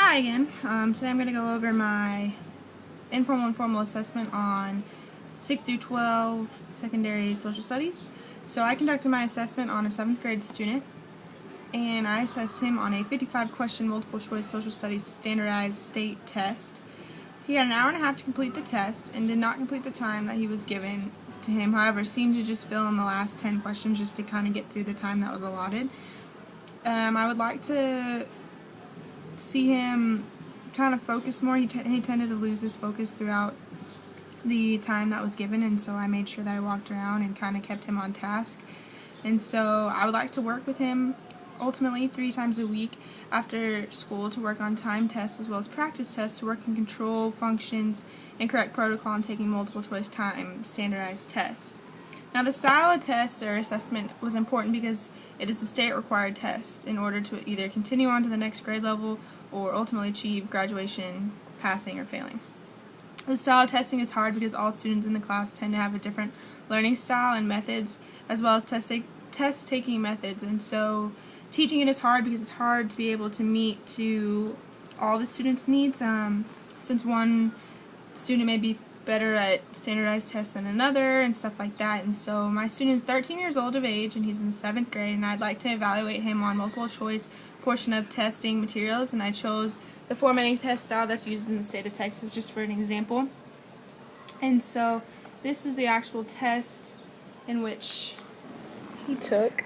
Hi again. Today I'm going to go over my informal and formal assessment on 6 through 12 secondary social studies. So I conducted my assessment on a 7th grade student, and I assessed him on a 55-question multiple choice social studies standardized state test. He had an hour and a half to complete the test and did not complete the time that he was given to him. However, seemed to just fill in the last 10 questions just to kind of get through the time that was allotted. I would like to see him kind of focus more. He tended to lose his focus throughout the time that was given, and so I made sure that I walked around and kind of kept him on task. And so I would like to work with him ultimately 3 times a week after school to work on time tests as well as practice tests to work in control functions and correct protocol and taking multiple choice time standardized tests. Now, the style of test or assessment was important because it is the state required test in order to either continue on to the next grade level or ultimately achieve graduation, passing, or failing. The style of testing is hard because all students in the class tend to have a different learning style and methods as well as test-taking methods, and so teaching it is hard because it's hard to be able to meet to all the students' needs, since one student may be better at standardized tests than another and stuff like that. And so my student is 13 years old of age and he's in the 7th grade, and I'd like to evaluate him on multiple choice portion of testing materials, and I chose the formatting test style that's used in the state of Texas just for an example. And so this is the actual test in which he took.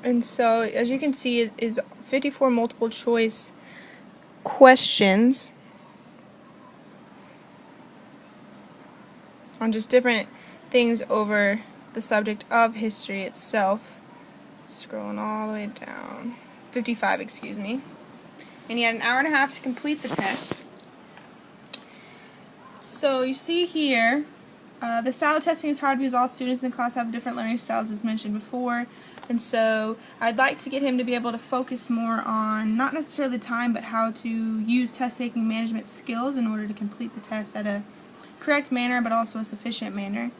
And so as you can see, it is 54 multiple choice questions on just different things over the subject of history itself. Scrolling all the way down. 55, excuse me. And he had an hour and a half to complete the test. So you see here, the style of testing is hard because all students in the class have different learning styles as mentioned before. And so I'd like to get him to be able to focus more on not necessarily the time, but how to use test-taking management skills in order to complete the test at a correct manner, but also a sufficient manner.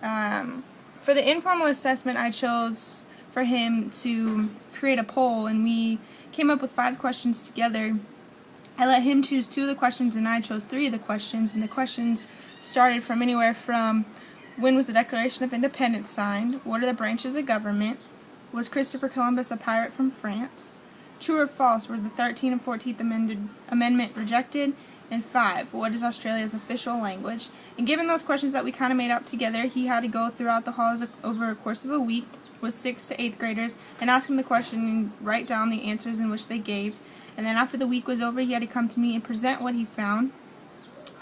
For the informal assessment, I chose for him to create a poll, and we came up with 5 questions together. I let him choose 2 of the questions, and I chose 3 of the questions, and the questions started from anywhere from: when was the Declaration of Independence signed? What are the branches of government? Was Christopher Columbus a pirate from France? True or false, were the 13th and 14th Amendment rejected? And 5, what is Australia's official language? And given those questions that we kind of made up together, he had to go throughout the halls over a course of a week with 6th to 8th graders and ask them the question and write down the answers in which they gave. And then after the week was over, he had to come to me and present what he found.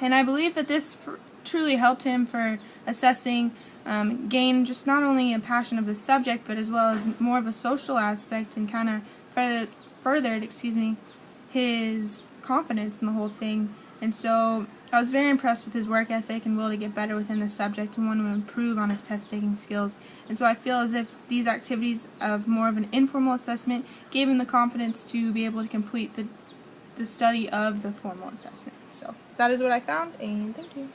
And I believe that this truly helped him for assessing, gain just not only a passion of the subject, but as well as more of a social aspect, and kind of furthered his confidence in the whole thing. And so I was very impressed with his work ethic and will to get better within the subject and want to improve on his test-taking skills. And so I feel as if these activities of more of an informal assessment gave him the confidence to be able to complete the study of the formal assessment. So that is what I found, and thank you.